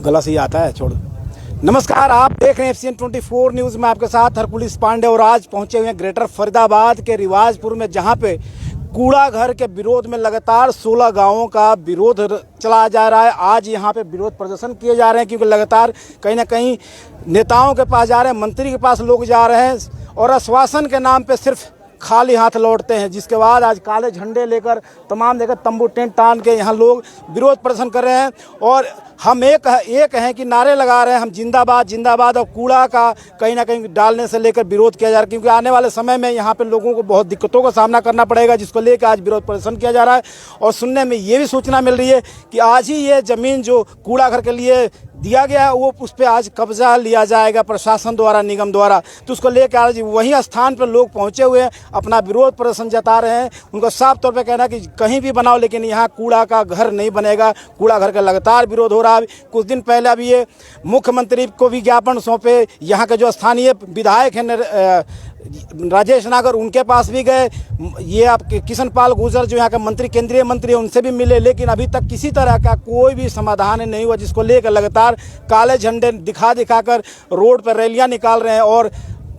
गला से ही आता है, छोड़। नमस्कार, आप देख रहे हैं FCN 24 न्यूज़ में आपके साथ हरकुलिस पांडे। और आज पहुंचे हुए हैं ग्रेटर फरीदाबाद के रिवाजपुर में, जहां पे कूड़ा घर के विरोध में लगातार 16 गांवों का विरोध चला जा रहा है। आज यहां पे विरोध प्रदर्शन किए जा रहे हैं, क्योंकि लगातार कहीं ना कहीं नेताओं के पास जा रहे हैं, मंत्री के पास लोग जा रहे हैं और आश्वासन के नाम पे सिर्फ खाली हाथ लौटते हैं। जिसके बाद आज काले झंडे लेकर तमाम जगह तंबू टेंट तान के यहाँ लोग विरोध प्रदर्शन कर रहे हैं। और हम एक हैं कि नारे लगा रहे हैं, हम जिंदाबाद जिंदाबाद। और कूड़ा का कहीं ना कहीं डालने से लेकर विरोध किया जा रहा है, क्योंकि आने वाले समय में यहाँ पे लोगों को बहुत दिक्कतों का सामना करना पड़ेगा, जिसको लेकर आज विरोध प्रदर्शन किया जा रहा है। और सुनने में ये भी सूचना मिल रही है कि आज ही ये ज़मीन जो कूड़ा घर के लिए दिया गया है, वो उस पर आज कब्जा लिया जाएगा प्रशासन द्वारा, निगम द्वारा। तो उसको लेकर आज वही स्थान पर लोग पहुंचे हुए हैं, अपना विरोध प्रदर्शन जता रहे हैं। उनको साफ तौर पे कहना है कि कहीं भी बनाओ, लेकिन यहाँ कूड़ा का घर नहीं बनेगा। कूड़ा घर का लगातार विरोध हो रहा है। कुछ दिन पहले अभी ये मुख्यमंत्री को भी ज्ञापन सौंपे, यहाँ के जो स्थानीय विधायक हैं राजेश नागर, उनके पास भी गए। ये आपके किशन पाल गुर्जर जो यहाँ के मंत्री, केंद्रीय मंत्री, उनसे भी मिले, लेकिन अभी तक किसी तरह का कोई भी समाधान नहीं हुआ, जिसको लेकर लगातार काले झंडे दिखा कर रोड पर रैलियां निकाल रहे हैं और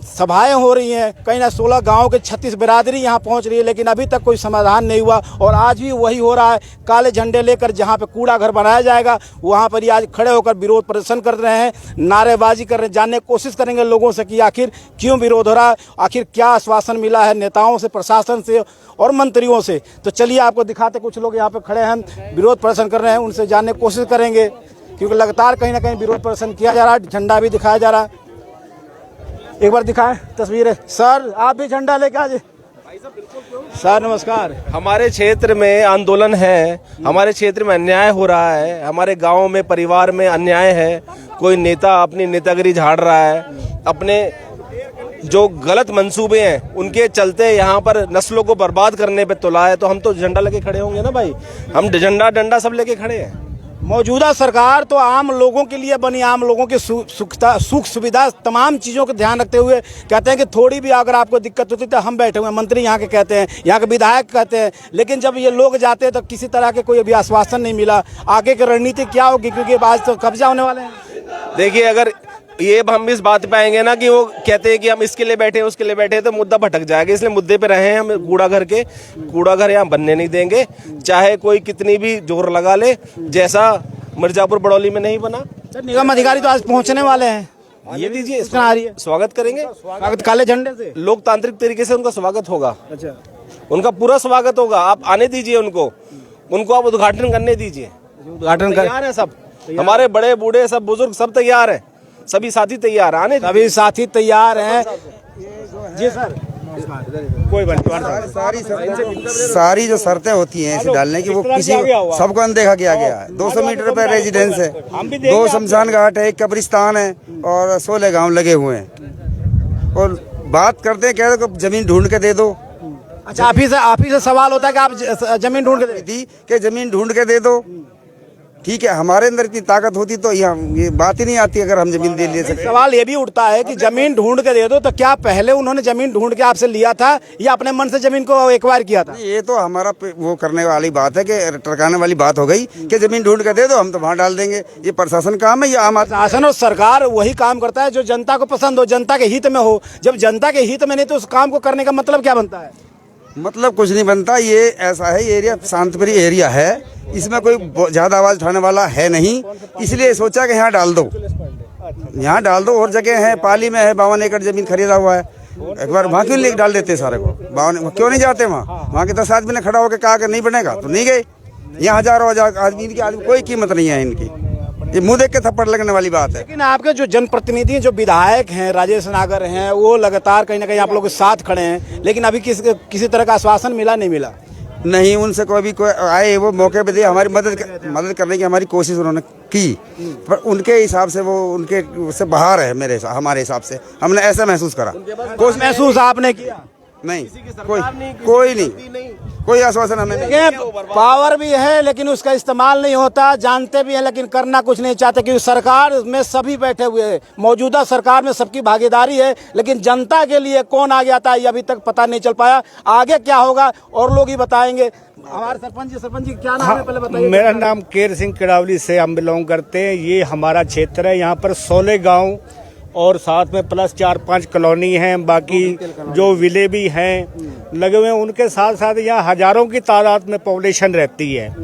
सभाएं हो रही हैं। कहीं ना 16 गांव के 36 बिरादरी यहाँ पहुँच रही है, लेकिन अभी तक कोई समाधान नहीं हुआ। और आज भी वही हो रहा है, काले झंडे लेकर जहाँ पे कूड़ा घर बनाया जाएगा वहाँ पर ही आज खड़े होकर विरोध प्रदर्शन कर रहे हैं, नारेबाजी कर रहे हैं। जानने की कोशिश करेंगे लोगों से कि आखिर क्यों विरोध हो रहा है, आखिर क्या आश्वासन मिला है नेताओं से, प्रशासन से और मंत्रियों से। तो चलिए आपको दिखाते, कुछ लोग यहाँ पर खड़े हैं, विरोध प्रदर्शन कर रहे हैं, उनसे जानने की कोशिश करेंगे, क्योंकि लगातार कहीं ना कहीं विरोध प्रदर्शन किया जा रहा है। झंडा भी दिखाया जा रहा है, एक बार दिखाएं तस्वीरें। सर आप भी झंडा लेके आ जाए। सर नमस्कार। हमारे क्षेत्र में आंदोलन है, हमारे क्षेत्र में अन्याय हो रहा है, हमारे गांव में परिवार में अन्याय है। कोई नेता अपनी नेतागिरी झाड़ रहा है, अपने जो गलत मंसूबे हैं उनके चलते यहाँ पर नस्लों को बर्बाद करने पे तुला है। तो हम तो झंडा लेके खड़े होंगे ना भाई, हम झंडा डंडा सब लेके खड़े हैं। मौजूदा सरकार तो आम लोगों के लिए बनी, आम लोगों की सुख सुविधा तमाम चीज़ों का ध्यान रखते हुए कहते हैं कि थोड़ी भी अगर आपको दिक्कत होती तो हम बैठे हुए हैं। मंत्री यहाँ के कहते हैं, यहाँ के विधायक कहते हैं, लेकिन जब ये लोग जाते हैं तो किसी तरह के कोई अभी आश्वासन नहीं मिला। आगे की रणनीति क्या होगी, क्योंकि आज तो कब्जा होने वाले हैं। देखिए, अगर ये हम इस बात पे आएंगे ना कि वो कहते हैं कि हम इसके लिए बैठे हैं उसके लिए बैठे हैं, तो मुद्दा भटक जाएगा। इसलिए मुद्दे पे रहे हैं हम। कूड़ा घर यहाँ बनने नहीं देंगे, चाहे कोई कितनी भी जोर लगा ले, जैसा मिर्जापुर बड़ौली में नहीं बना। निगम अधिकारी तो आज पहुंचने वाले हैं, ये दीजिए, आ रही है, स्वागत करेंगे। स्वागत काले झंडे से, लोकतांत्रिक तरीके से उनका स्वागत होगा। अच्छा, उनका पूरा स्वागत होगा। आप आने दीजिए उनको आप उद्घाटन करने दीजिए। उद्घाटन तैयार है सब, हमारे बड़े बूढ़े सब बुजुर्ग सब तैयार हैं, सभी साथी तैयार, आने सभी साथी तैयार हैं। जी सर, कोई बात सारी जो शर्तें होती हैं इसे डालने की, वो किसी सबको अनदेखा किया गया है। 200 मीटर पर रेजिडेंस है, 2 शमशान घाट है, 1 कब्रिस्तान है और 16 गांव लगे हुए हैं। और बात करते हैं, कह दो जमीन ढूंढ के दे दो। अच्छा, आप ही से सवाल होता है कि आप जमीन ढूंढ के दी कि जमीन ढूंढ के दे दो, ठीक है। हमारे अंदर इतनी ताकत होती तो ये बात ही नहीं आती अगर हम जमीन दे ले सकते। सवाल ये भी उठता है कि जमीन ढूंढ के दे दो, तो क्या पहले उन्होंने जमीन ढूंढ के आपसे लिया था या अपने मन से जमीन को एक्वायर किया था? ये तो हमारा वो करने वाली बात है कि टरकाने वाली बात हो गई कि जमीन ढूंढ के दे दो, हम तो वहाँ डाल देंगे। ये प्रशासन काम है, ये आम आदमी। शासन और सरकार वही काम करता है जो जनता को पसंद हो, जनता के हित में हो। जब जनता के हित में नहीं तो उस काम को करने का मतलब क्या बनता है? मतलब कुछ नहीं बनता। ये ऐसा है, ये एरिया शांतप्रिय एरिया है, इसमें कोई ज्यादा आवाज उठाने वाला है नहीं, इसलिए सोचा कि यहाँ डाल दो, यहाँ डाल दो। और जगह है, पाली में है, 52 एकड़ जमीन खरीदा हुआ है। एक बार वहाँ क्यों नहीं डाल देते सारे को? 52 क्यों नहीं जाते वहाँ के 10 आदमी ने खड़ा होकर कहा कि नहीं बनेगा तो नहीं गए। यहाँ हजारों आदमी की कोई कीमत नहीं है इनकी, ये मुंह देख के थप्पड़ लगने वाली बात है। लेकिन आपके जो जनप्रतिनिधि जो विधायक हैं, राजेश नागर हैं, वो लगातार कहीं ना कहीं आप लोगों के साथ खड़े हैं, लेकिन अभी किसी तरह का आश्वासन मिला नहीं मिला? नहीं, उनसे कोई आए, वो मौके पे दे हमारी मदद करने की हमारी कोशिश उन्होंने की, पर उनके हिसाब से वो उनके से बाहर है। हमारे हिसाब से हमने ऐसा महसूस करा। कुछ महसूस आपने किया? नहीं, कोई नहीं, कोई आश्वासन हमें नहीं। पावर भी है लेकिन उसका इस्तेमाल नहीं होता, जानते भी हैं लेकिन करना कुछ नहीं चाहते, क्योंकि सरकार में सभी बैठे हुए हैं। मौजूदा सरकार में सबकी भागीदारी है, लेकिन जनता के लिए कौन आगे आता है ये अभी तक पता नहीं चल पाया। आगे क्या होगा और लोग ही बताएंगे। हमारे सरपंच जी क्या नाम है पहले बताइए। मेरा नाम केर सिंह किड़ावली से हम बिलोंग करते हैं। ये हमारा क्षेत्र है। यहाँ पर 16 गांव और साथ में प्लस 4-5 कॉलोनी हैं, बाकी जो विले भी हैं लगे हुए हैं। उनके साथ साथ यहाँ हजारों की तादाद में पॉपुलेशन रहती है।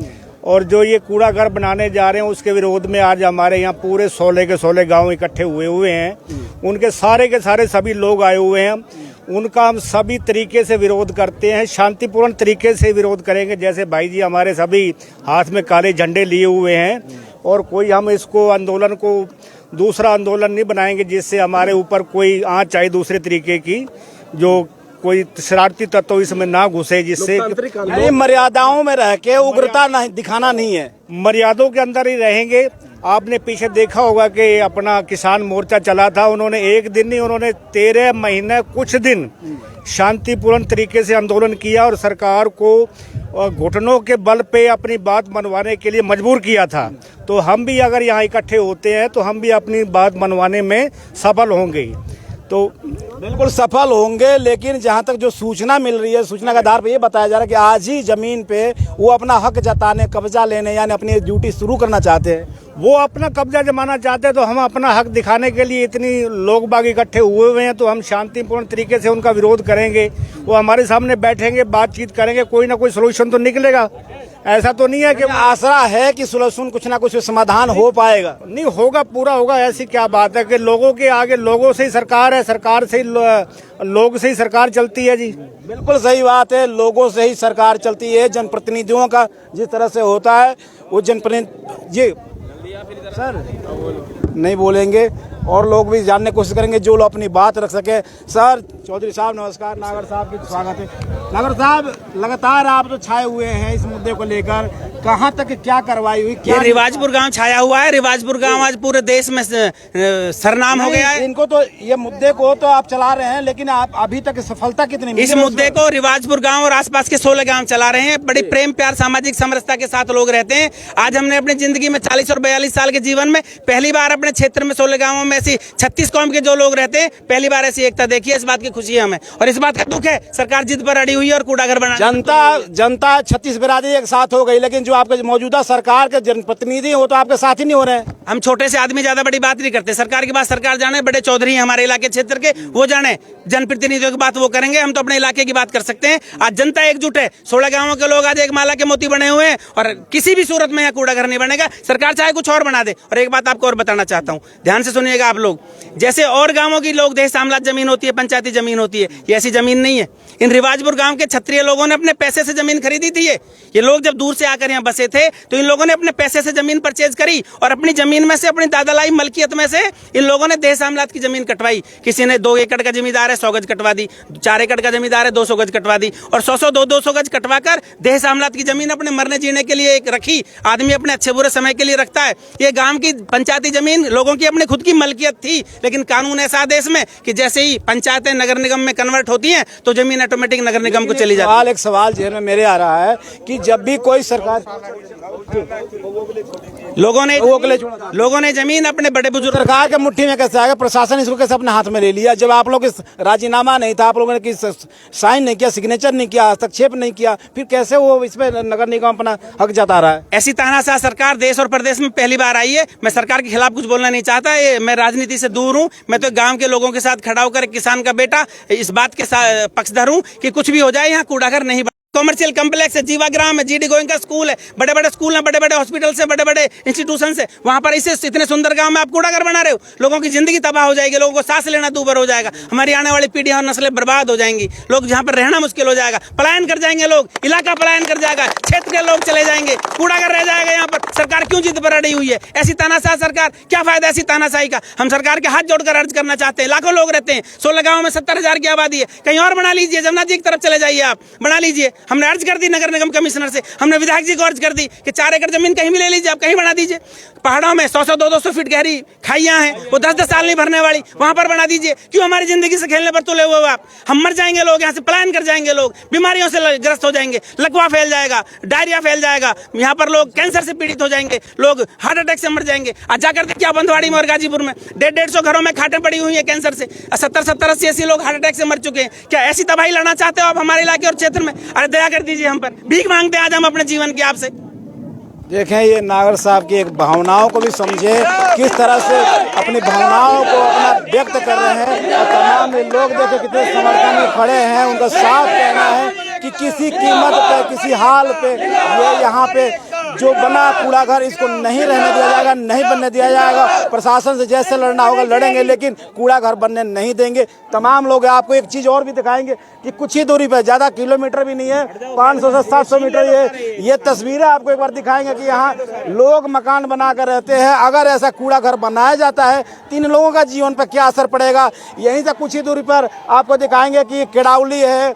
और जो ये कूड़ा घर बनाने जा रहे हैं उसके विरोध में आज हमारे यहाँ पूरे 16 के 16 गाँव इकट्ठे हुए हैं। उनके सारे के सारे सभी लोग आए हुए हैं। उनका हम सभी तरीके से विरोध करते हैं, शांतिपूर्ण तरीके से विरोध करेंगे। जैसे भाई जी हमारे सभी हाथ में काले झंडे लिए हुए हैं और कोई हम इसको आंदोलन को दूसरा आंदोलन नहीं बनाएंगे जिससे हमारे ऊपर कोई आँच आए दूसरे तरीके की, जो कोई शरारती तत्व इसमें ना घुसे, जिससे यानी मर्यादाओं में रह के उग्रता नहीं दिखाना नहीं है, मर्यादों के अंदर ही रहेंगे। आपने पीछे देखा होगा कि अपना किसान मोर्चा चला था, उन्होंने एक दिन नहीं, उन्होंने 13 महीने कुछ दिन शांतिपूर्ण तरीके से आंदोलन किया और सरकार को घुटनों के बल पे अपनी बात मनवाने के लिए मजबूर किया था। तो हम भी अगर यहाँ इकट्ठे होते हैं तो हम भी अपनी बात मनवाने में सफल होंगे। तो बिल्कुल सफल होंगे, लेकिन जहां तक जो सूचना मिल रही है, सूचना के आधार पर ये बताया जा रहा है कि आज ही जमीन पे वो अपना हक जताने, कब्जा लेने यानी अपनी ड्यूटी शुरू करना चाहते हैं। वो अपना कब्जा जमाना चाहते हैं तो हम अपना हक दिखाने के लिए इतनी लोग बाग इकट्ठे हुए हैं, तो हम शांतिपूर्ण तरीके से उनका विरोध करेंगे। वो हमारे सामने बैठेंगे, बातचीत करेंगे, कोई ना कोई सोल्यूशन तो निकलेगा। ऐसा तो नहीं है कि आसरा है कि सोल्यूशन कुछ ना कुछ समाधान हो पाएगा। नहीं होगा, पूरा होगा। ऐसी क्या बात है कि लोगों के आगे लोगों से ही सरकार है, सरकार से ही लोग से ही सरकार चलती है जी। बिल्कुल सही बात है, लोगों से ही सरकार चलती है। जनप्रतिनिधियों का जिस तरह से होता है वो जनप्रतिनिधि जी सर नहीं बोलेंगे और लोग भी जानने की कोशिश करेंगे जो लोग अपनी बात रख सके। सर चौधरी साहब नमस्कार, नागर साहब की स्वागत है। नागर साहब लगातार आप तो छाए हुए हैं इस मुद्दे को लेकर, कहाँ तक क्या कार्रवाई हुई? क्या ये रिवाजपुर गांव छाया हुआ है। रिवाजपुर गांव आज पूरे देश में सरनाम हो गया है। इनको तो ये मुद्दे को तो आप चला रहे हैं, लेकिन आप अभी तक सफलता कितनी मिली? इस मुद्दे को रिवाजपुर गांव और आसपास के 16 गांव चला रहे हैं। बड़ी प्रेम प्यार सामाजिक समरसता के साथ लोग रहते हैं। आज हमने अपनी जिंदगी में 40 और 42 साल के जीवन में पहली बार अपने क्षेत्र में 16 गांवों में ऐसी 36 कौम के जो लोग रहते हैं, पहली बार ऐसी एकता देखी है। इस बात की खुशी है हमें और इस बात का दुख है। सरकार जिद पर अड़ी हुई है और कूड़ा घर बना जनता 36 बिरादरी एक साथ हो गई, लेकिन जो आपके मौजूदा सरकार के जनप्रतिनिधि हो तो आपके साथ ही नहीं हो रहे हैं। हम छोटे से आदमी ज्यादा बड़ी बात नहीं करते। सरकार की बात सरकार जाने, बड़े चौधरी हमारे इलाके क्षेत्र के वो जाने, जनप्रतिनिधियों की बात वो करेंगे। हम तो अपने इलाके की बात कर सकते हैं। आज जनता एकजुट है। 16 गांवों के लोग आज एक माला के मोती बने हुए हैं और किसी भी सूरत में यहाँ कूड़ा घर नहीं बनेगा। सरकार चाहे कुछ और बना दे। और एक बात आपको और बताना चाहता हूँ, ध्यान से सुनिएगा आप लोग। जैसे और गांवों की लोग देश आमलात जमीन होती है, पंचायती जमीन होती है, ये ऐसी जमीन नहीं है। इन रिवाजपुर गांव के क्षत्रिय लोगों ने अपने पैसे से जमीन खरीदी थी। ये लोग जब दूर से आकर यहाँ बसे थे तो इन लोगों ने अपने पैसे से जमीन परचेज करी और अपनी जमीन में से, अपनी दादालाई मलकियत में से इन लोगों ने देश आमलात की जमीन कटवाई। किसी ने 2 एकड़ का जमींदार है 100 गज कटवा दी, 4 एकड़ का जमींदार है 200 गज कटवा दी और 100 200 गज कटवा कर देश आमलात की जमीन अपने मरने जीने के लिए एक रखी। आदमी अपने अच्छे बुरे समय के लिए रखता है। ये गांव की पंचायती जमीन लोगों की अपनी खुद की मलकियत थी, लेकिन कानून ऐसा देश में कि जैसे ही पंचायतें नगर निगम में कन्वर्ट होती हैं तो जमीन ऑटोमेटिक नगर निगम को चली जाती है। एक सवाल जेहन में मेरे आ रहा है कि जब भी कोई सरकार लोगों ने जमीन अपने बड़े बुजुर्ग सरकार के मुट्ठी में कैसे आ गया, प्रशासन इसको कैसे अपने हाथ में ले लिया? जब आप लोग इस राजीनामा नहीं था, आप लोगों ने साइन नहीं किया, सिग्नेचर नहीं किया, हस्तक्षेप नहीं किया, फिर कैसे वो इसमें नगर निगम अपना हक जता रहा है? ऐसी तानाशाह सरकार देश और प्रदेश में पहली बार आई है। मैं सरकार के खिलाफ कुछ बोलना नहीं चाहता, मैं राजनीति से दूर हूँ। मैं तो गांव के लोगों के साथ खड़ा होकर किसान का बेटा इस बात के पक्षधर हूँ कि कुछ भी हो जाए यहाँ कूड़ा घर नहीं। कॉमर्शियल कॉम्प्लेक्स है, जीवाग्राम है, जीडी गोइंका स्कूल है, बड़े बड़े स्कूल हैं, बड़े बड़े हॉस्पिटल से, बड़े बड़े इंस्टीट्यूशन से। वहां पर इसे इतने सुंदर गांव में आप कूड़ा घर बना रहे हो। लोगों की जिंदगी तबाह हो जाएगी, लोगों को सांस लेना दूभर हो जाएगा, हमारी आने वाली पीढ़ियां और नस्लें बर्बाद हो जाएंगी, लोग जहां पर रहना मुश्किल हो जाएगा, पलायन कर जाएंगे लोग, इलाका पलायन कर जाएगा, क्षेत्र के लोग चले जाएंगे, कूड़ा घर रह जाएगा यहाँ पर। सरकार क्यों जिद पर अड़ी हुई है? ऐसी तानाशाह सरकार, क्या फायदा ऐसी तानाशाही का? हम सरकार के हाथ जोड़कर अर्ज करना चाहते हैं। लाखों लोग रहते हैं 16 गाँव में, 70,000 की आबादी है। कहीं और बना लीजिए, जमुना जी की तरफ चले जाइए, आप बना लीजिए। हमने अर्ज कर दी नगर निगम कमिश्नर से, हमने विधायक जी को अर्ज कर दी कि 4 एकड़ जमीन कहीं भी ले लीजिए, आप कहीं बना दीजिए। पहाड़ों में 100-200 फीट गहरी खाइयां हैं वो 10-10 साल नहीं भरने वाली, वहां पर बना दीजिए। क्यों हमारी जिंदगी से खेलने पर तुले हुए हो आप? हम मर जाएंगे, लोग यहाँ से पलायन कर जाएंगे, लोग बीमारियों से ग्रस्त हो जाएंगे, लकवा फैल जाएगा, डायरिया फैल जाएगा, यहाँ पर लोग कैंसर से पीड़ित हो जाएंगे, लोग हार्ट अटैक से मर जाएंगे। आज जाकर देखिए बंधवाड़ी में और गाजीपुर में 150 घरों में खाटें पड़ी हुई है कैंसर से, 70-70, 80-80 लोग हार्ट अटैक से मर चुके हैं। क्या ऐसी तबाही लाना चाहते हो आप हमारे इलाके और क्षेत्र में? अरे दया कर दीजिए हम पर, भीख मांगते हैं आज हम अपने जीवन की आपसे। देखें ये नागर साहब की एक भावनाओं को भी समझे, किस तरह से अपनी भावनाओं को अपना व्यक्त कर रहे हैं। और तमाम लोग देखें कितने समर्थन में खड़े हैं। उनका साफ कहना है कि किसी कीमत पे, किसी हाल पे ये यहाँ पे जो बना कूड़ा घर इसको नहीं रहने दिया जाएगा, नहीं बनने दिया जाएगा। प्रशासन से जैसे लड़ना होगा लड़ेंगे, लेकिन कूड़ा घर बनने नहीं देंगे। तमाम लोग आपको एक चीज़ और भी दिखाएंगे कि कुछ ही दूरी पे, ज़्यादा किलोमीटर भी नहीं है, 500 से 700 मीटर ये तस्वीरें आपको एक बार दिखाएंगे कि यहाँ लोग मकान बना कर रहते हैं। अगर ऐसा कूड़ा घर बनाया जाता है तो इन लोगों का जीवन पर क्या असर पड़ेगा। यहीं से कुछ ही दूरी पर आपको दिखाएंगे कि किड़ावली है,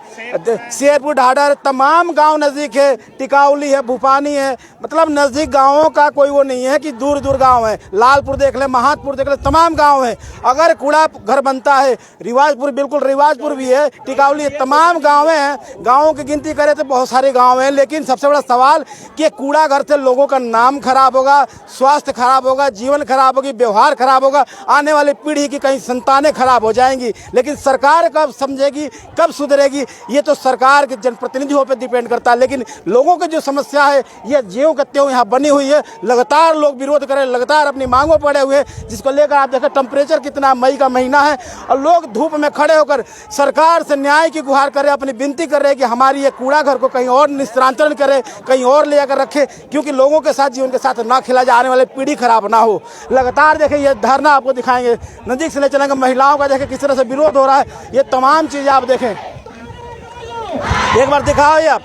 शेरपुर, ढाडर, तमाम गाँव नज़दीक है, टिकावली है, भूपानी है, मतलब नज़दीक गाँवों का कोई वो नहीं है कि दूर दूर गाँव है। लालपुर देख ले, महादपुर देख ले, तमाम गाँव है। अगर कूड़ा घर बनता है, रिवाजपुर, बिल्कुल रिवाजपुर भी है, टिकावली, तमाम गाँव हैं। गाँवों की गिनती करें तो बहुत सारे गाँव हैं, लेकिन सबसे बड़ा सवाल कि कूड़ा घर से लोगों का नाम खराब होगा, स्वास्थ्य खराब होगा, जीवन खराब होगी, व्यवहार खराब होगा, आने वाली पीढ़ी की कहीं संतानें खराब हो जाएंगी। लेकिन सरकार कब समझेगी, कब सुधरेगी, ये तो सरकार के जनप्रतिनिधियों पर डिपेंड करता है। लेकिन लोगों की जो समस्या है ये ज्यों का त्यों यहाँ बनी हुई है। लगातार लोग विरोध करें, लगातार अपनी मांगों पड़े हुए हैं, जिसको लेकर आप देखें टेम्परेचर कितना, मई का महीना है और लोग धूप में खड़े होकर सरकार से न्याय की गुहार कर रहे, अपनी विनती कर रहे हैं कि हमारी ये कूड़ा घर को कहीं और निस्तांतरण करे, कहीं और ले जाकर रखे, क्योंकि लोगों के साथ, जीवन के साथ ना खेला जाए, आने वाली पीढ़ी खराब ना हो। लगातार देखें ये धरना आपको दिखाएंगे, नज़दीक से ले चलेंगे, महिलाओं का देखें किस तरह से विरोध हो रहा है। ये तमाम चीज़ें आप देखें, एक बार दिखाओ ये आप,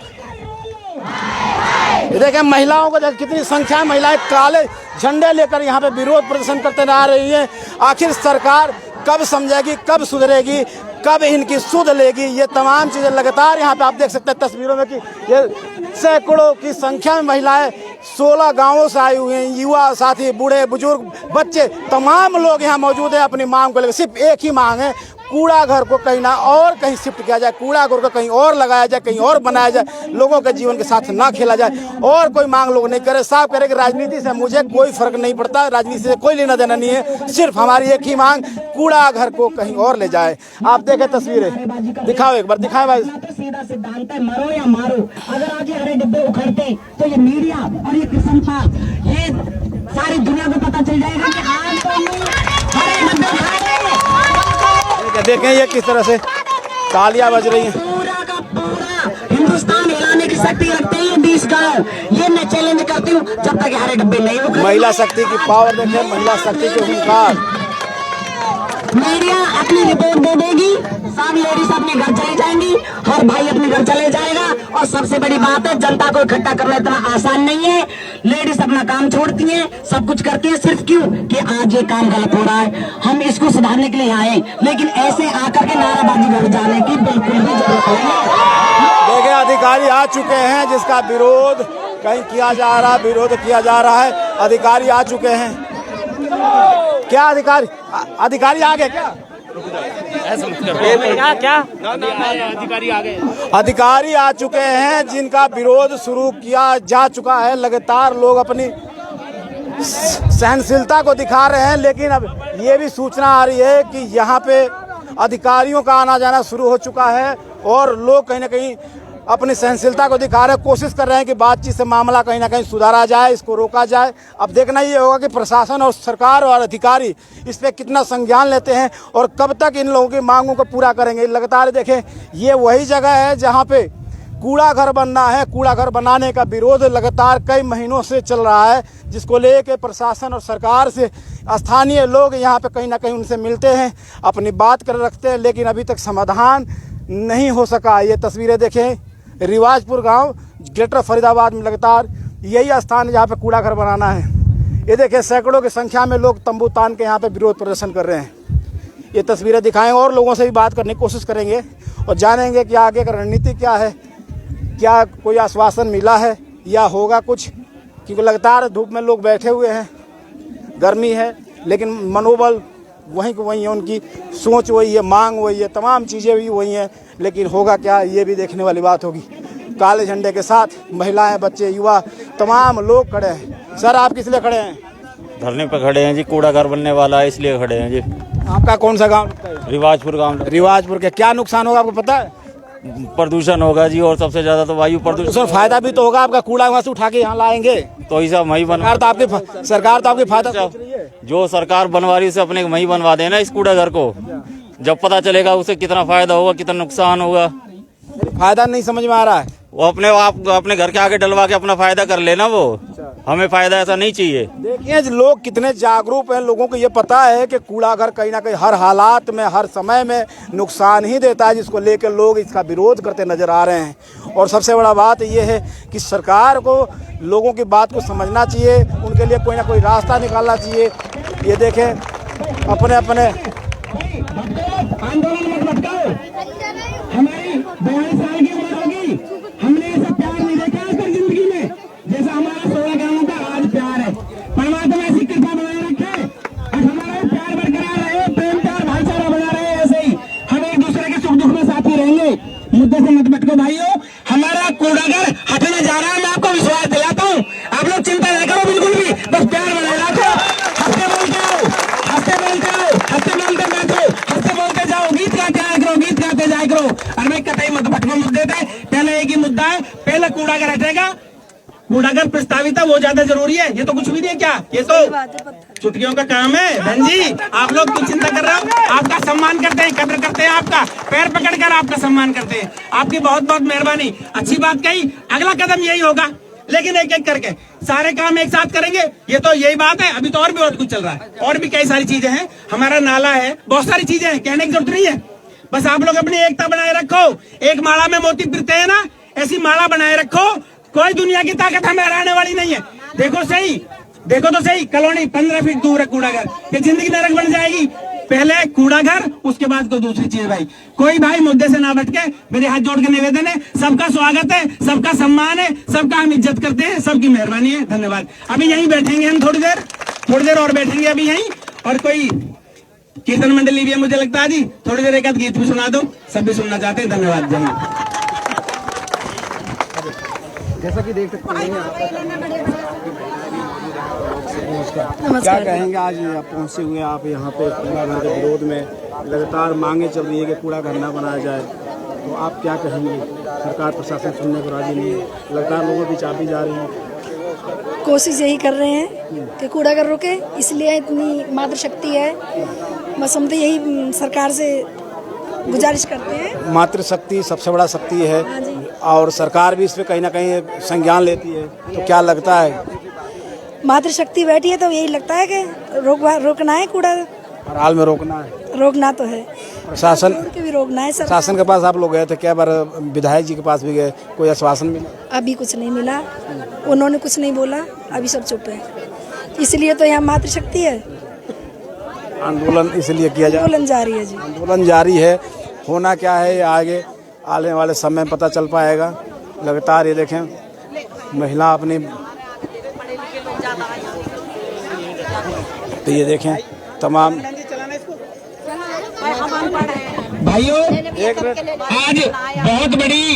ये देखें महिलाओं को देखें कितनी संख्या में महिलाएं काले झंडे लेकर यहाँ पे विरोध प्रदर्शन करते आ रही हैं। आखिर सरकार कब समझेगी, कब सुधरेगी, कब इनकी सुध लेगी? ये तमाम चीज़ें लगातार यहाँ पे आप देख सकते हैं तस्वीरों में कि ये सैकड़ों की संख्या में महिलाएं 16 गांवों से आई हुई हैं, युवा साथी, बूढ़े बुजुर्ग, बच्चे, तमाम लोग यहाँ मौजूद हैं अपनी मांग को लेकर। सिर्फ एक ही मांग है, कूड़ा घर को कहीं ना और कहीं शिफ्ट किया जाए, कूड़ा घर को कहीं और लगाया जाए, कहीं और बनाया जाए, लोगों के जीवन के साथ ना खेला जाए। और कोई मांग लोग नहीं करे, साफ करे कि राजनीति से मुझे कोई फर्क नहीं पड़ता, राजनीति से कोई लेना देना नहीं है, सिर्फ हमारी एक ही मांग, कूड़ा घर को कहीं और ले जाए। आप देखें तस्वीरें, दिखाओ एक बार, दिखाए भाई। सीधा सिद्धांत है, मरो या मारो। अगर आज ये हरे डिब्बे उखड़ते तो ये मीडिया और ये किस्मता, ये सारी दुनिया को पता चल जाएगा कि आज तो हरे डिब्बे खा रहे हैं। देखें ये किस तरह से तालियां बज रही हैं। पूरा का पूरा हिंदुस्तान हिलाने की शक्ति रखते हैं 20 गाँव। ये मैं चैलेंज करती हूँ, जब तक हरे डिब्बे नहीं उखड़े। महिला शक्ति की पावर देखें, महिला शक्ति के हुंकार। मीडिया अपनी रिपोर्ट दे देगी, सब लेडीज अपने घर चले जाएंगी, हर भाई अपने घर चले जाएगा। और सबसे बड़ी बात है, जनता को इकट्ठा करना इतना आसान नहीं है। लेडीज अपना काम छोड़ती हैं, सब कुछ करती हैं, सिर्फ क्यों कि आज ये काम गलत हो रहा है, हम इसको सुधारने के लिए आए। लेकिन ऐसे आकर के नाराबाजी कर जाने की बिल्कुल भी जरूरत नहीं है। देखिए अधिकारी आ चुके हैं, जिसका विरोध कहीं किया जा रहा, विरोध किया जा रहा है। अधिकारी आ चुके हैं। क्या अधिकारी आ गए क्या? अधिकारी आ चुके हैं, जिनका विरोध शुरू किया जा चुका है। लगातार लोग अपनी सहनशीलता को दिखा रहे हैं, लेकिन अब ये भी सूचना आ रही है कि यहाँ पे अधिकारियों का आना जाना शुरू हो चुका है और लोग कहीं ना कहीं अपनी सहनशीलता को दिखा रहे हैं, कोशिश कर रहे हैं कि बातचीत से मामला कहीं ना कहीं सुधारा जाए, इसको रोका जाए। अब देखना ये होगा कि प्रशासन और सरकार और अधिकारी इस पर कितना संज्ञान लेते हैं और कब तक इन लोगों की मांगों को पूरा करेंगे। लगातार देखें, ये वही जगह है जहाँ पे कूड़ा घर बनना है। कूड़ा घर बनाने का विरोध लगातार कई महीनों से चल रहा है, जिसको लेके प्रशासन और सरकार से स्थानीय लोग यहाँ पे कहीं ना कहीं उनसे मिलते हैं, अपनी बात कर रखते हैं, लेकिन अभी तक समाधान नहीं हो सका। ये तस्वीरें देखें, रिवाजपुर गांव, ग्रेटर फरीदाबाद में लगातार यही स्थान है जहाँ पे कूड़ा घर बनाना है। ये देखिए सैकड़ों की संख्या में लोग तंबू तान के यहाँ पे विरोध प्रदर्शन कर रहे हैं। ये तस्वीरें दिखाएंगे और लोगों से भी बात करने की कोशिश करेंगे और जानेंगे कि आगे का रणनीति क्या है, क्या कोई आश्वासन मिला है या होगा कुछ, क्योंकि लगातार धूप में लोग बैठे हुए हैं, गर्मी है। लेकिन मनोबल वहीं को वहीं है, उनकी सोच वही है, मांग वही है, तमाम चीज़ें भी वही हैं। लेकिन होगा क्या, ये भी देखने वाली बात होगी। काले झंडे के साथ महिलाएं, बच्चे, युवा, तमाम लोग खड़े हैं। सर, आप किस लिए खड़े हैं? धरने पे खड़े हैं जी, कूड़ा घर बनने वाला है इसलिए खड़े हैं जी। आपका कौन सा गांव लगता है? रिवाजपुर गांव। रिवाजपुर के क्या नुकसान होगा आपको पता है? प्रदूषण होगा जी, और सबसे ज्यादा तो वायु प्रदूषण। उसमें फायदा भी तो होगा, आपका कूड़ा वहां से उठा के यहाँ लाएंगे तो ही सब वही बना। सरकार तो आपकी फायदा सोच रही है। जो सरकार बनवा रही है उसे अपने वही बनवा देना इस कूड़ा घर को। जब पता चलेगा उसे कितना फायदा होगा, कितना नुकसान होगा। फायदा नहीं समझ में आ रहा है। वो अपने घर के आगे डलवा के अपना फायदा कर लेना। वो हमें फायदा ऐसा नहीं चाहिए। देखिए लोग कितने जागरूक हैं, लोगों को ये पता है कि कूड़ा घर कहीं ना कहीं हर हालात में, हर समय में नुकसान ही देता है, जिसको लेकर लोग इसका विरोध करते नजर आ रहे हैं। और सबसे बड़ा बात ये है कि सरकार को लोगों की बात को समझना चाहिए, उनके लिए कोई ना कोई रास्ता निकालना चाहिए। ये देखें अपने अपने आंदोलन मत भटकाओ। हमारी 42 साल की उम्र होगी, हमने ऐसा प्यार नहीं देखा आज तक जिंदगी में जैसा हमारा 16 गांवों का आज प्यार है। परमात्मा ऐसी कृपा बनाए रखे और हमारा प्यार बरकरार रहे, प्रेम प्यार भाईचारा बना रहे। ऐसे ही हम एक दूसरे के सुख दुख में साथी रहेंगे। मुद्दे से मत भटको भाइयों, हमारा कूड़ागर हटने जा रहा है। मैं आपको विश्वास दिलाता हूँ, आप लोग चिंता न करो बिल्कुल भी, बस प्यार बनाए रखो। हंसते बोलते आओ, हंसते बोलते आओ, हंसते बोलते बैठो, हंसते बोलते जाओ, गीत गाते आया करो, गीत गाते जाया करो। और मैं कतई मत भटको मुद्दे पे। पहले एक ही मुद्दा है, पहले कूड़ागर हटेगा। कूड़ागर प्रस्तावित है, वो ज्यादा जरूरी है। ये तो कुछ भी नहीं है क्या, ये तो चुटकियों का काम है। बहन जी, आप लोग क्यों चिंता कर रहे हो? आपका सम्मान करते हैं, कदर करते हैं, आपका पैर पकड़कर आपका सम्मान करते हैं। आपकी बहुत बहुत मेहरबानी, अच्छी बात कही। अगला कदम यही होगा, लेकिन एक एक करके सारे काम एक साथ करेंगे। ये तो यही बात है। अभी तो और भी बहुत कुछ चल रहा है, और भी कई सारी चीजें हैं। हमारा नाला है, बहुत सारी चीजें हैं, कहने की जरूरत नहीं है। बस आप लोग अपनी एकता बनाए रखो। एक माला में मोती फिरते हैं ना, ऐसी माला बनाए रखो। कोई दुनिया की ताकत हमें हराने वाली नहीं है। देखो सही, देखो तो सही, कॉलोनी 15 फीट दूर है कूड़ाघर, ये जिंदगी नरक बन जाएगी। पहले कूड़ाघर, उसके बाद कोई दूसरी चीज। भाई कोई भाई मुद्दे से ना भटके, मेरे हाथ जोड़ के निवेदन है। सबका स्वागत है, सबका सम्मान है, सबका हम इज्जत करते हैं, सबकी मेहरबानी है। धन्यवाद। अभी यहीं बैठेंगे हम, थोड़ी देर और बैठेंगे अभी यहीं। और कोई कीर्तन मंडली भी है मुझे लगता है जी, थोड़ी देर एक आध गीत भी सुना दो, सब भी सुनना चाहते हैं। धन्यवाद। जय जैसा कि देख सकते हैं क्या कहेंगे, आज आप पहुंचे हुए, आप यहाँ पे कूड़ा घर के विरोध में लगातार मांगे चल रही है कि कूड़ा घर न बनाया जाए, तो आप क्या कहेंगे? सरकार प्रशासन सुनने को राजी नहीं है, लगातार लोगों की चापी जा रही है। कोशिश यही कर रहे हैं कि कूड़ा घर रुके, इसलिए इतनी मातृशक्ति है। बस हम तो यही सरकार से गुजारिश करते हैं। मातृशक्ति सबसे बड़ा शक्ति है, हाँ जी। और सरकार भी इस पे कहीं ना कहीं संज्ञान लेती है। तो क्या लगता है, मातृशक्ति बैठी है तो यही लगता है कि रोकना है, कूड़ा हर हाल में रोकना है, रोकना तो है, प्रशासन के भी रोकना है। शासन के पास आप लोग गए थे, क्या बार विधायक जी के पास भी गए, कोई आश्वासन मिला? अभी कुछ नहीं मिला, उन्होंने कुछ नहीं बोला, अभी सब चुप है। इसलिए तो यहाँ मातृशक्ति है। आंदोलन इसलिए किया जाए, आंदोलन जारी है जी, आंदोलन जारी है। होना क्या है आगे आने वाले समय में पता चल पाएगा। लगातार ये देखें महिला अपनी, तो ये देखें तमाम भाइयों, आज बहुत बड़ी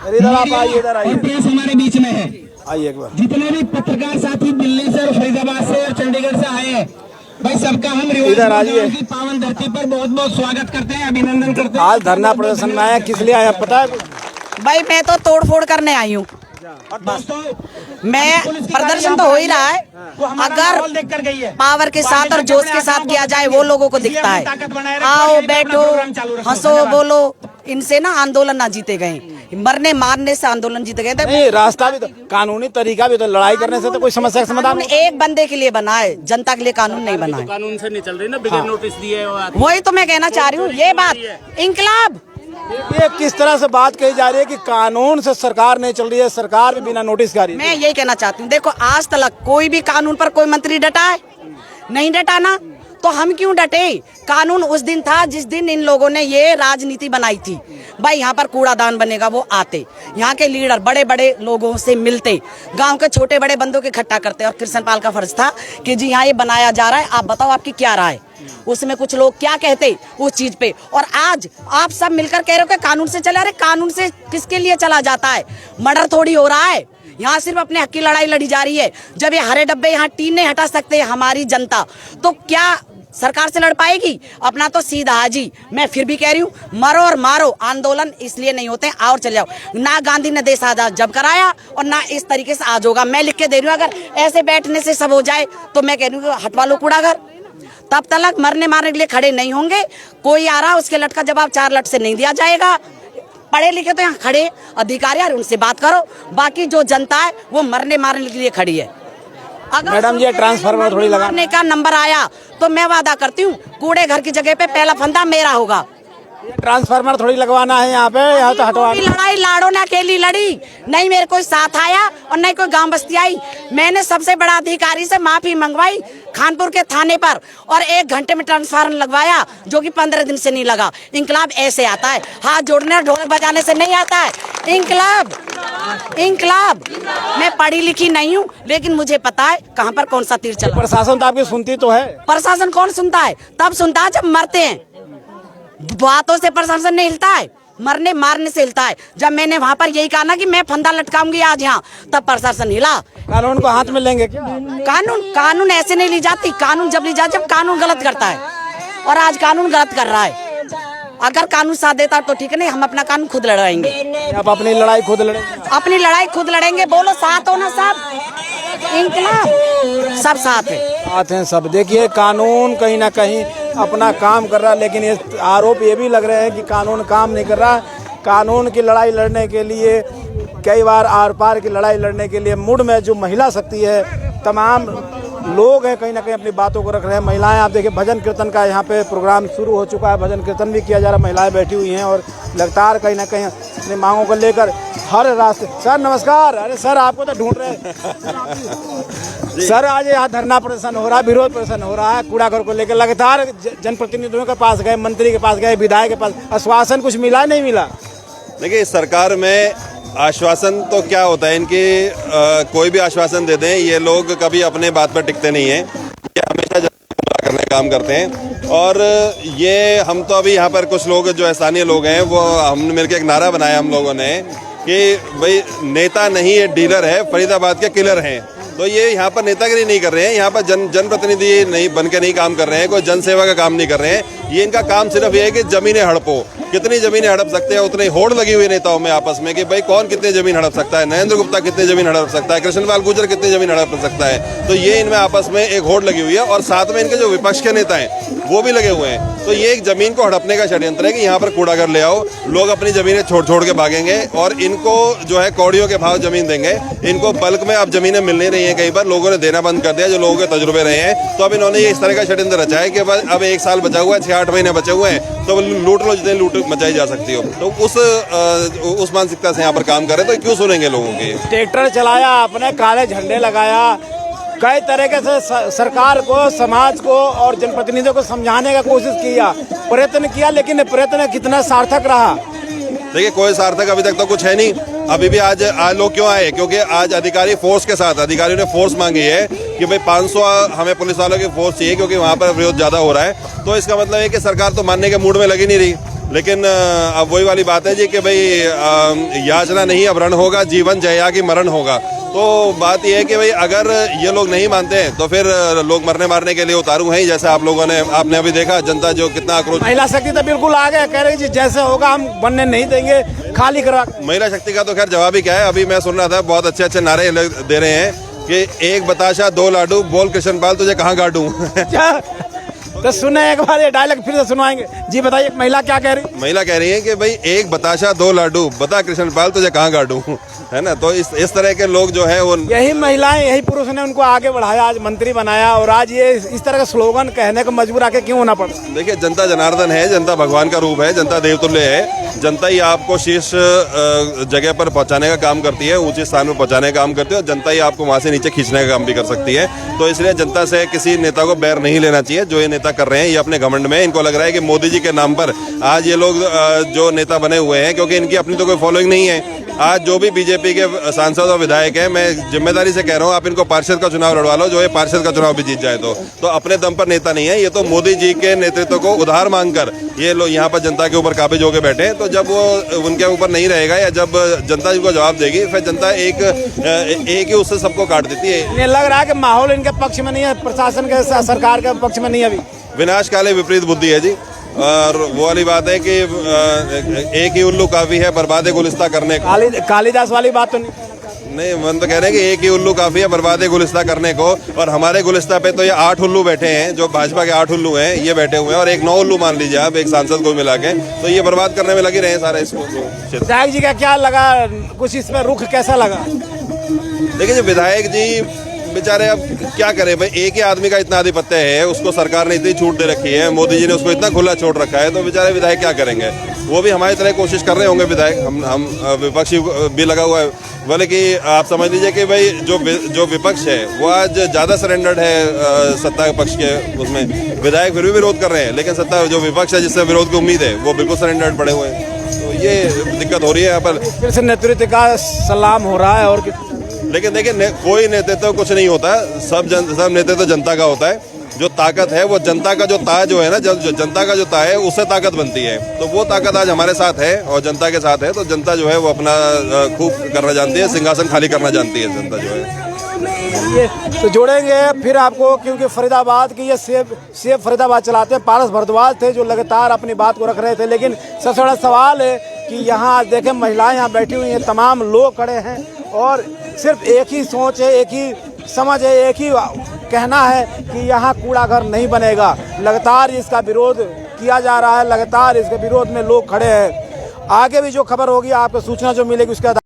इधर आप आइए, इधर आइए, और प्रेस हमारे बीच में है। आइए एक बार। जितने भी पत्रकार साथी दिल्ली से, फरीदाबाद से और चंडीगढ़ से आए हैं, भाई सबका हम इधर आइए। की पावन धरती पर बहुत बहुत स्वागत करते हैं, अभिनंदन करते हैं। आज धरना प्रदर्शन में आया, किस लिए आया पता है? भाई मैं तो तोड़ फोड़ करने आई हूँ। मैं प्रदर्शन तो हो ही रहा है, अगर पावर के साथ और जोश के साथ किया जाए वो लोगों को दिखता है। आओ बैठो, हंसो बोलो, इनसे ना आंदोलन ना जीते गए, मरने मारने से आंदोलन जीते गए थे। नहीं, रास्ता भी तो, कानूनी तरीका भी तो, लड़ाई करने से तो कोई समस्या का समाधान एक बंदे के लिए बना है, जनता के लिए कानून नहीं बना है। कानून से नहीं चल रही ना, बिना नोटिस दिए। वही तो मैं कहना चाह रही हूँ, ये बात इंकलाब। ये किस तरह से बात कही जा रही है कि कानून से सरकार नहीं चल रही है, सरकार भी बिना नोटिस का रही है। मैं यही कहना चाहती हूँ, देखो आज तक कोई भी कानून पर कोई मंत्री डटा है? नहीं डटा ना, तो हम क्यों डटे? कानून उस दिन था जिस दिन इन लोगों ने ये राजनीति बनाई थी। भाई यहाँ पर कूड़ादान बनेगा, वो आते, यहाँ के लीडर बड़े बड़े लोगों से मिलते, गांव के छोटे बड़े बंदों के इकट्ठा करते। और कृष्णपाल का फर्ज था कि जी यहाँ ये बनाया जा रहा है, आप बताओ आपकी क्या राय। उसमें कुछ लोग क्या कहते उस चीज पे, और आज आप सब मिलकर कह रहे हो कि कानून से चला। अरे कानून से किसके लिए चला जाता है? मर्डर थोड़ी हो रहा है यहाँ, सिर्फ अपने हक की लड़ाई लड़ी जा रही है। जब ये हरे डब्बे यहाँ टीन नहीं हटा सकते हमारी जनता, तो क्या सरकार से लड़ पाएगी? अपना तो सीधा हाजी। मैं फिर भी कह रही हूँ, मरो और मारो, आंदोलन इसलिए नहीं होते और चले जाओ। ना गांधी ने देश आजाद जब कराया और ना इस तरीके से आज होगा। मैं लिख के दे रही हूँ, अगर ऐसे बैठने से सब हो जाए तो मैं कह रही हूँ हटवा लो कूड़ा घर। तब तक मरने मारने के लिए खड़े नहीं होंगे। कोई आ रहा उसके लट का जवाब 4 लट से नहीं दिया जाएगा। पढ़े लिखे तो यहाँ खड़े अधिकारी और उनसे बात करो, बाकी जो जनता है वो मरने मारने के लिए खड़ी है। अगर मैडम जी ट्रांसफार्मर थोड़ी लगाने का नंबर आया तो मैं वादा करती हूँ कूड़े घर की जगह पे पहला फंदा मेरा होगा। ट्रांसफार्मर थोड़ी लगवाना है यहाँ पे, यहाँ तो हटवा। लड़ाई लाड़ो ने अकेली लड़ी, नहीं मेरे कोई साथ आया और नहीं कोई गांव बस्ती आई। मैंने सबसे बड़ा अधिकारी से माफी मंगवाई खानपुर के थाने पर, और 1 घंटे में ट्रांसफार्मर लगवाया, जो कि 15 दिन से नहीं लगा। इंकलाब ऐसे आता है, हाथ जोड़ने और ढोलक बजाने से नहीं आता है। इंकलाब मैं पढ़ी लिखी नहीं हूँ, लेकिन मुझे पता है कहाँ पर कौन सा तीर चला। प्रशासन तो आपकी सुनती तो है। प्रशासन कौन सुनता है? तब सुनता है जब मरते हैं। बातों से प्रशासन नहीं हिलता है, मरने मारने से हिलता है। जब मैंने वहाँ पर यही कहा ना कि मैं फंदा लटकाऊंगी आज यहाँ, तब प्रशासन हिला। कानून को हाथ में लेंगे क्या? कानून ऐसे नहीं ली जाती। कानून जब ली जाती जब कानून गलत करता है, और आज कानून गलत कर रहा है। अगर कानून साथ देता तो ठीक है, नहीं हम अपना कानून खुद लड़ाएंगे। आप अपनी लड़ाई खुद लड़ेंगे? अपनी लड़ाई खुद लड़ेंगे। बोलो साथ हो ना सब? इंकलाब सब साथ है। साथ हैं सब। देखिए कानून कहीं ना कहीं अपना काम कर रहा है, लेकिन ये आरोप ये भी लग रहे हैं कि कानून काम नहीं कर रहा। कानून की लड़ाई लड़ने के लिए, कई बार आर पार की लड़ाई लड़ने के लिए मुड़ में जो महिला शक्ति है, तमाम लोग हैं कहीं ना कहीं अपनी बातों को रख रहे हैं। महिलाएं, आप देखिए भजन कीर्तन का यहाँ पे प्रोग्राम शुरू हो चुका है, भजन कीर्तन भी किया जा रहा है, महिलाएं बैठी हुई हैं और लगातार कहीं ना कहीं अपनी मांगों को लेकर हर रास्ते। सर नमस्कार। अरे सर आपको तो ढूंढ रहे हैं। सर आज यहाँ धरना प्रदर्शन हो रहा है, विरोध प्रदर्शन हो रहा है कूड़ा घर को लेकर। लगातार जनप्रतिनिधियों के पास गए, मंत्री के पास गए, विधायक के पास, आश्वासन कुछ मिला नहीं मिला? देखिए सरकार में आश्वासन तो क्या होता है, इनकी कोई भी आश्वासन दे दें, ये लोग कभी अपने बात पर टिकते नहीं हैं। ये हमेशा जनता करने का काम करते हैं। और ये हम तो अभी यहाँ पर कुछ लोग जो स्थानीय लोग हैं, वो हमने मिलकर एक नारा बनाया हम लोगों ने कि भाई नेता नहीं ये डीलर है, फरीदाबाद के किलर हैं। तो ये यहाँ पर नेतागिरी नहीं कर रहे हैं, यहाँ पर जनप्रतिनिधि नहीं बन के नहीं काम कर रहे हैं, कोई जनसेवा का काम नहीं कर रहे हैं। ये इनका काम सिर्फ ये है कि जमीनें हड़पो। कितनी जमीनें हड़प सकते हैं उतनी होड़ लगी हुई नेताओं में आपस में कि भाई कौन कितनी जमीन हड़प सकता है। नरेंद्र गुप्ता कितनी जमीन हड़प सकता है, कृष्णपाल गुर्जर कितनी जमीन हड़प सकता है। तो ये इनमें आपस में एक होड़ लगी हुई है, और साथ में इनके जो विपक्ष के नेता हैं वो भी लगे हुए हैं। तो ये एक जमीन को हड़पने का षड्यंत्र है कि यहाँ पर कूड़ा घर ले आओ, लोग अपनी जमीनें छोड़ के भागेंगे और इनको जो है कौड़ियों के भाव जमीन देंगे। इनको बल्क में अब जमीनें मिल नहीं रही हैं, कई बार लोगों ने देना बंद कर दिया जो लोगों के तजुर्बे रहे हैं। तो अब इन्होंने ये इस तरह का षड्यंत्र रचा है कि अब 1 साल बचा हुआ है, 6-8 महीने बचे हुए हैं, तो लूट लो जितने लूट मचाई जा सकती हो। तो उस मानसिकता से यहाँ पर काम कर रहे हैं, तो क्यों सुनेंगे लोगों की? ट्रैक्टर चलाया आपने, काले झंडे लगाया, कई तरीके से सरकार को, समाज को और जनप्रतिनिधियों को समझाने का कोशिश किया, प्रयत्न किया, लेकिन प्रयत्न कितना सार्थक रहा? देखिए कोई सार्थक अभी तक तो कुछ है नहीं। अभी भी आज लोग क्यों आए? क्योंकि आज अधिकारी फोर्स के साथ, अधिकारियों ने फोर्स मांगी है कि भाई 500 हमें पुलिस वालों की फोर्स चाहिए, क्योंकि वहाँ पर विरोध ज़्यादा हो रहा है। तो इसका मतलब है कि सरकार तो मानने के मूड में लगी नहीं रही। लेकिन अब वही वाली बात है जी कि भाई याचना नहीं अब रण होगा, जीवन जया की मरण होगा। तो बात यह है कि भाई अगर ये लोग नहीं मानते हैं तो फिर लोग मरने मारने के लिए उतारू हैं ही। जैसे आप लोगों ने, आपने अभी देखा जनता जो कितना आक्रोश। महिला शक्ति तो बिल्कुल आगे कह रही जी जैसे होगा हम बनने नहीं देंगे, खाली करवा। महिला शक्ति का तो खैर जवाब ही क्या है। अभी मैं सुन रहा था बहुत अच्छे नारे दे रहे हैं कि 1 बताशा 2 लाडू, बोल कृष्णपाल तुझे कहाँ गाड़ू। तो सुने एक बार ये डायलॉग फिर से सुनवाएंगे जी। बताइए महिला क्या कह रही? महिला कह रही है कि भाई 1 बताशा 2 लाडू, बता कृष्णपाल तुझे कहाँ गाड़ू, है ना। तो इस तरह के लोग जो है वो, यही महिलाएं, यही पुरुष ने उनको आगे बढ़ाया, आज मंत्री बनाया, और आज ये इस तरह का स्लोगन कहने को मजबूर आके क्यों होना पड़ा? देखिए जनता जनार्दन है, जनता भगवान का रूप है, जनता देवतुल्य है। जनता ही आपको शीर्ष जगह पर पहुंचाने का काम करती है, ऊंचे स्थान पर पहुंचाने का काम करती है, और जनता ही आपको वहां से नीचे खींचने का काम भी कर सकती है। तो इसलिए जनता से किसी नेता को बैर नहीं लेना चाहिए। जो ये नेता नेता कर रहे हैं, ये अपने घमंड में, इनको लग रहा है कि मोदी जी के नाम पर आज ये लोग जो नेता बने हुए हैं, क्योंकि इनकी अपनी तो कोई फॉलोइंग नहीं है। आज जो भी बीजेपी के सांसद और विधायक हैं, मैं जिम्मेदारी से कह रहा हूँ, आप इनको पार्षद का चुनाव लड़वा लो, जो ये पार्षद का चुनाव भी जीत जाए तो अपने दम पर नेता नहीं है। ये तो मोदी जी के नेतृत्व को उधार मांगकर ये लोग यहाँ पर जनता के ऊपर काबिज होकर बैठे हैं। तो जब वो उनके ऊपर नहीं रहेगा या जब जनता इनको जवाब देगी, फिर जनता एक ही उससे सबको काट देती है। इन्हें लग रहा है कि माहौल इनके पक्ष में नहीं है, प्रशासन के सरकार के पक्ष में नहीं है अभी। विनाश काले विपरीत बुद्धि है जी, और वो वाली बात है कि एक ही उल्लू काफी है बर्बादे गुलिस्ता करने को। कालिदास वाली बात तो नहीं, मन तो कह रहे हैं कि एक ही उल्लू काफी है बर्बादे गुलिस्ता करने को, और हमारे गुलिस्ता पे तो ये 8 उल्लू बैठे हैं, जो भाजपा के 8 उल्लू हैं, ये बैठे हुए हैं, और एक 9 उल्लू मान लीजिए आप, एक सांसद को मिला के, तो ये बर्बाद करने में लगे रहे सारा इसको। विधायक जी का क्या लगा, कुछ इसमें रुख कैसा लगा? देखिए, विधायक जी बेचारे अब क्या करें भाई, एक ही आदमी का इतना आधिपत्य है, उसको सरकार ने इतनी छूट दे रखी है, मोदी जी ने उसको इतना खुला छोड़ रखा है, तो बेचारे विधायक क्या करेंगे? वो भी हमारी तरह कोशिश कर रहे होंगे विधायक, हम विपक्षी भी लगा हुआ है, बोले कि आप समझ लीजिए कि भाई जो विपक्ष है वो आज ज़्यादा सरेंडर्ड है सत्ता पक्ष के उसमें। विधायक फिर भी विरोध कर रहे हैं, लेकिन सत्ता जो विपक्ष है जिससे विरोध की उम्मीद है वो बिल्कुल सरेंडर्ड पड़े हुए हैं। तो ये दिक्कत हो रही है यहाँ पर। फिर से नेतृत्व का सलाम हो रहा है, और लेकिन देखिए, कोई नेतृत्व कुछ नहीं होता, सब नेतृत्व जनता का होता है। जो ताकत है वो जनता का जो ताज जो है ना, जनता का जो ताज है उससे ताकत बनती है। तो वो ताकत आज हमारे साथ है और जनता के साथ है, तो जनता जो है वो अपना खूब करना जानती है, सिंहासन खाली करना जानती है जनता जो है। ये तो जोड़ेंगे फिर आपको, क्योंकि फरीदाबाद की ये सेब फरीदाबाद चलाते हैं पारस भारद्वाज थे, जो लगातार अपनी बात को रख रहे थे। लेकिन सबसे बड़ा सवाल है कि यहाँ देखें, महिलाएं यहाँ बैठी हुई हैं, तमाम लोग खड़े हैं, और सिर्फ एक ही सोच है, एक ही समझ है, एक ही कहना है कि यहाँ कूड़ा घर नहीं बनेगा। लगातार इसका विरोध किया जा रहा है, लगातार इसके विरोध में लोग खड़े हैं। आगे भी जो खबर होगी आपको सूचना जो मिलेगी उसके